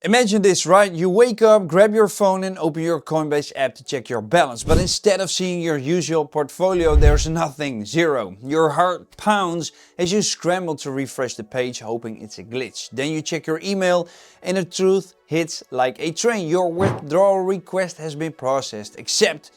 Imagine this, right? You wake up, grab your phone and open your Coinbase app to check your balance. But instead of seeing your usual portfolio, there's nothing, zero. Your heart pounds as you scramble to refresh the page, hoping it's a glitch. Then you check your email and the truth hits like a train. Your withdrawal request has been processed, except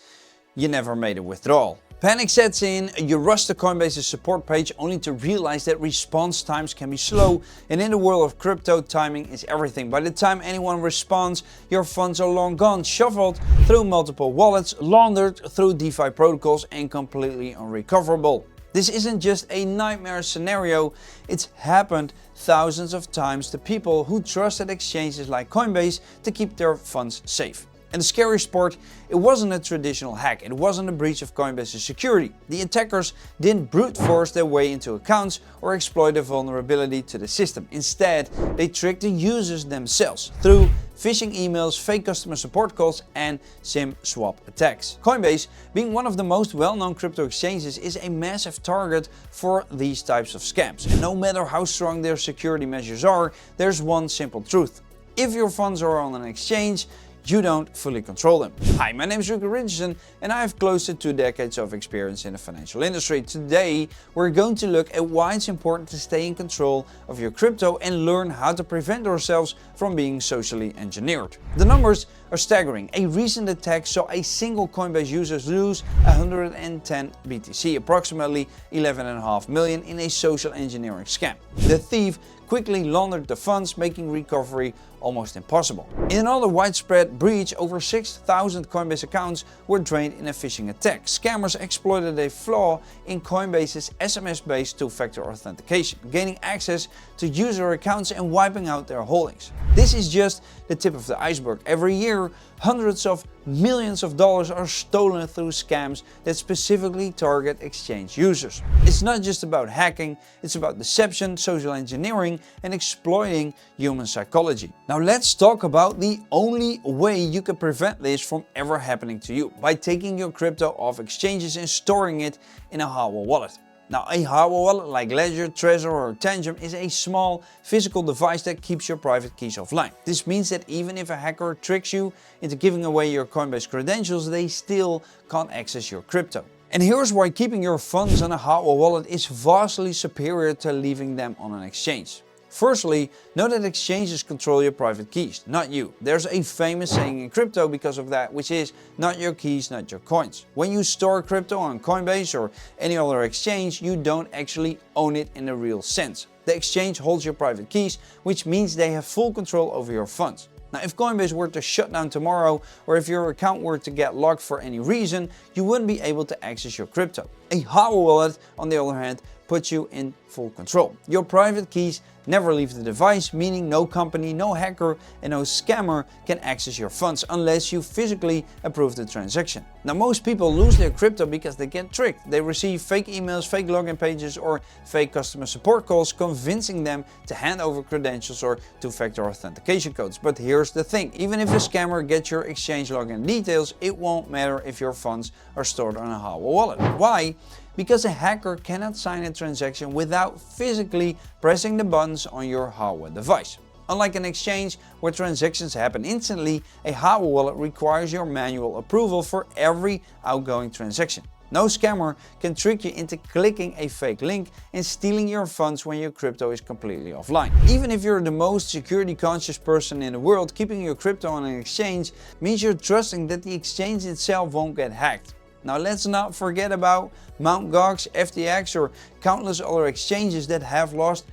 you never made a withdrawal. Panic sets in, you rush to Coinbase's support page only to realize that response times can be slow, and in the world of crypto, timing is everything. By the time anyone responds, your funds are long gone, shuffled through multiple wallets, laundered through DeFi protocols and completely unrecoverable. This isn't just a nightmare scenario, it's happened thousands of times to people who trusted exchanges like Coinbase to keep their funds safe. And the scariest part, it wasn't a traditional hack, it wasn't a breach of Coinbase's security. The attackers didn't brute force their way into accounts or exploit a vulnerability to the system. Instead, they tricked the users themselves through phishing emails, fake customer support calls and SIM swap attacks. Coinbase, being one of the most well-known crypto exchanges, is a massive target for these types of scams. And no matter how strong their security measures are, there's one simple truth. If your funds are on an exchange, you don't fully control them. Hi, my name is Rico Richardson and I have close to 2 decades of experience in the financial industry. Today, we're going to look at why it's important to stay in control of your crypto and learn how to prevent ourselves from being socially engineered. The numbers are staggering. A recent attack saw a single Coinbase user lose 110 BTC, approximately 11.5 million, in a social engineering scam. The thief quickly laundered the funds, making recovery almost impossible. In another widespread breach, over 6,000 Coinbase accounts were drained in a phishing attack. Scammers exploited a flaw in Coinbase's SMS-based two-factor authentication, gaining access to user accounts and wiping out their holdings. This is just the tip of the iceberg. Every year, hundreds of millions of dollars are stolen through scams that specifically target exchange users. It's not just about hacking, it's about deception, social engineering, and exploiting human psychology. Now let's talk about the only way you can prevent this from ever happening to you, by taking your crypto off exchanges and storing it in a hardware wallet. Now, a hardware wallet like Ledger, Trezor or Tangem is a small physical device that keeps your private keys offline. This means that even if a hacker tricks you into giving away your Coinbase credentials, they still can't access your crypto. And here's why keeping your funds on a hardware wallet is vastly superior to leaving them on an exchange. Firstly, know that exchanges control your private keys, not you. There's a famous saying in crypto because of that, which is not your keys, not your coins. When you store crypto on Coinbase or any other exchange, you don't actually own it in a real sense. The exchange holds your private keys, which means they have full control over your funds. Now, if Coinbase were to shut down tomorrow, or if your account were to get locked for any reason, you wouldn't be able to access your crypto. A hardware wallet, on the other hand, puts you in full control. Your private keys never leave the device, meaning no company, no hacker and no scammer can access your funds unless you physically approve the transaction. Now, most people lose their crypto because they get tricked. They receive fake emails, fake login pages or fake customer support calls convincing them to hand over credentials or two-factor authentication codes. But here's the thing, even if a scammer gets your exchange login details, it won't matter if your funds are stored on a hardware wallet. Why? Because a hacker cannot sign a transaction without physically pressing the buttons on your hardware device. Unlike an exchange where transactions happen instantly, a hardware wallet requires your manual approval for every outgoing transaction. No scammer can trick you into clicking a fake link and stealing your funds when your crypto is completely offline. Even if you're the most security conscious person in the world, keeping your crypto on an exchange means you're trusting that the exchange itself won't get hacked. Now, let's not forget about Mt. Gox, FTX or countless other exchanges that have lost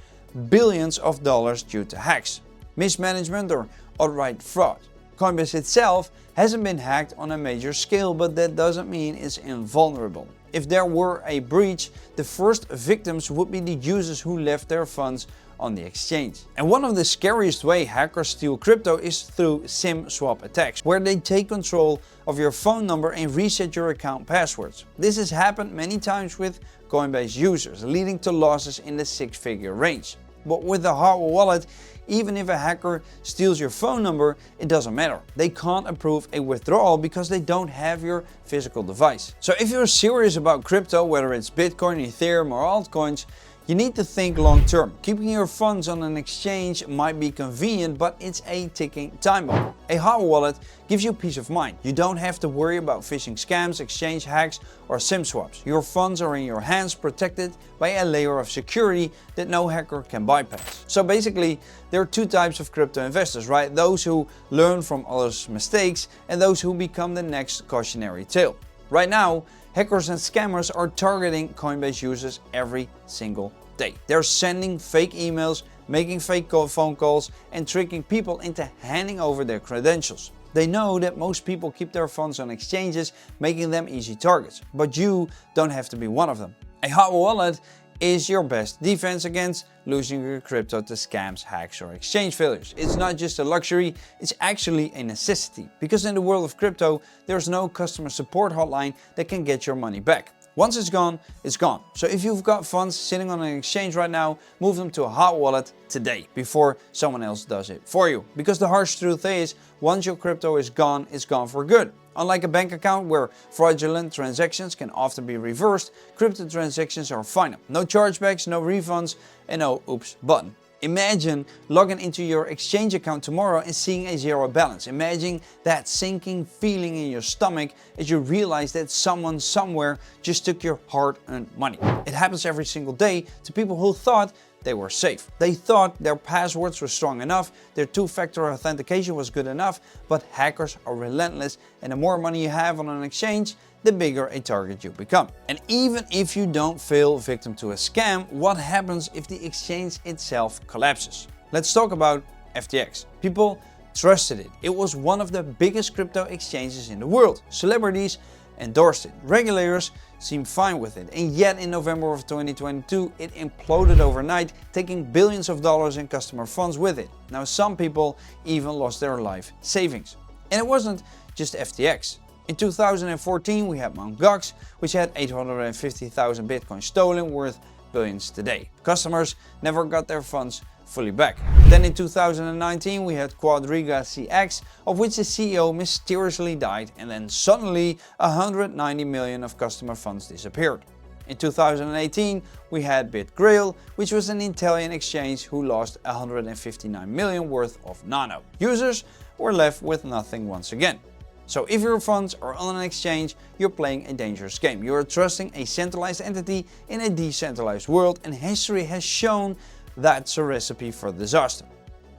billions of dollars due to hacks, mismanagement or outright fraud. Coinbase itself hasn't been hacked on a major scale, but that doesn't mean it's invulnerable. If there were a breach, the first victims would be the users who left their funds on the exchange. And one of the scariest ways hackers steal crypto is through SIM swap attacks, where they take control of your phone number and reset your account passwords. This has happened many times with Coinbase users, leading to losses in the 6-figure range. But with a hardware wallet, even if a hacker steals your phone number, it doesn't matter. They can't approve a withdrawal because they don't have your physical device. So if you're serious about crypto, whether it's Bitcoin, Ethereum or altcoins, You need to think long term. Keeping your funds on an exchange might be convenient, but it's a ticking time bomb. A hot wallet gives you peace of mind. You don't have to worry about phishing scams, exchange hacks, or SIM swaps. Your funds are in your hands, protected by a layer of security that no hacker can bypass. So basically, there are two types of crypto investors, right? Those who learn from others' mistakes and those who become the next cautionary tale. Right now, hackers and scammers are targeting Coinbase users every single day. They're sending fake emails, making fake phone calls, and tricking people into handing over their credentials. They know that most people keep their funds on exchanges, making them easy targets. But you don't have to be one of them. A hot wallet is your best defense against losing your crypto to scams, hacks, or exchange failures. It's not just a luxury, it's actually a necessity. Because in the world of crypto, there's no customer support hotline that can get your money back. Once it's gone, it's gone. So if you've got funds sitting on an exchange right now, move them to a hot wallet today before someone else does it for you. Because the harsh truth is, once your crypto is gone, it's gone for good. Unlike a bank account where fraudulent transactions can often be reversed, crypto transactions are final. No chargebacks, no refunds, and no oops button. Imagine logging into your exchange account tomorrow and seeing a zero balance. Imagine that sinking feeling in your stomach as you realize that someone somewhere just took your hard-earned money. It happens every single day to people who thought they were safe. They thought their passwords were strong enough, their two-factor authentication was good enough, but hackers are relentless, and the more money you have on an exchange, the bigger a target you become. And even if you don't fall victim to a scam, what happens if the exchange itself collapses? Let's talk about FTX. People trusted it. It was one of the biggest crypto exchanges in the world. Celebrities endorsed it. Regulators seemed fine with it. And yet in November of 2022, it imploded overnight, taking billions of dollars in customer funds with it. Now, some people even lost their life savings. And it wasn't just FTX. In 2014, we had Mt. Gox, which had 850,000 Bitcoin stolen, worth billions today. Customers never got their funds fully back. Then in 2019, we had Quadriga CX, of which the CEO mysteriously died, and then suddenly 190 million of customer funds disappeared. In 2018, we had BitGrail, which was an Italian exchange who lost 159 million worth of Nano. Users were left with nothing once again. So if your funds are on an exchange, you're playing a dangerous game. You are trusting a centralized entity in a decentralized world, and history has shown that's a recipe for disaster.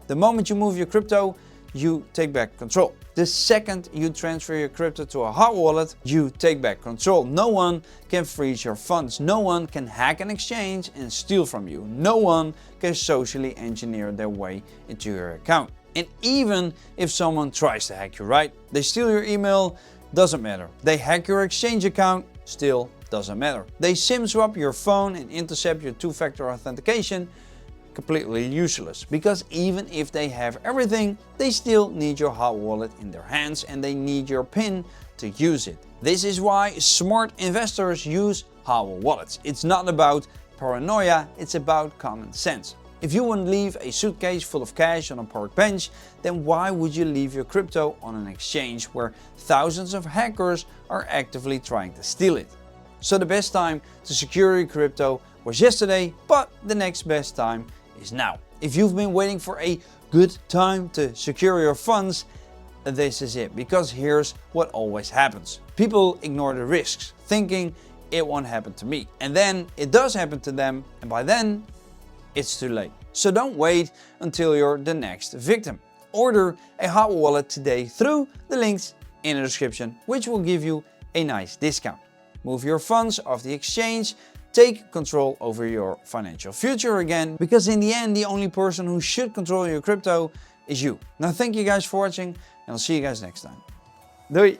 The moment you move your crypto, you take back control. The second you transfer your crypto to a hot wallet, you take back control. No one can freeze your funds. No one can hack an exchange and steal from you. No one can socially engineer their way into your account. And even if someone tries to hack you, right? They steal your email, doesn't matter. They hack your exchange account, still doesn't matter. They SIM swap your phone and intercept your two-factor authentication, completely useless. Because even if they have everything, they still need your hot wallet in their hands and they need your PIN to use it. This is why smart investors use hot wallets. It's not about paranoia, it's about common sense. If you wouldn't leave a suitcase full of cash on a park bench, then why would you leave your crypto on an exchange where thousands of hackers are actively trying to steal it? So the best time to secure your crypto was yesterday, but the next best time is now. If you've been waiting for a good time to secure your funds, this is it, because here's what always happens. People ignore the risks, thinking it won't happen to me. And then it does happen to them, and by then, it's too late. So don't wait until you're the next victim. Order a hot wallet today through the links in the description, which will give you a nice discount. Move your funds off the exchange, take control over your financial future again, because in the end, the only person who should control your crypto is you. Now, thank you guys for watching, and I'll see you guys next time. Doei!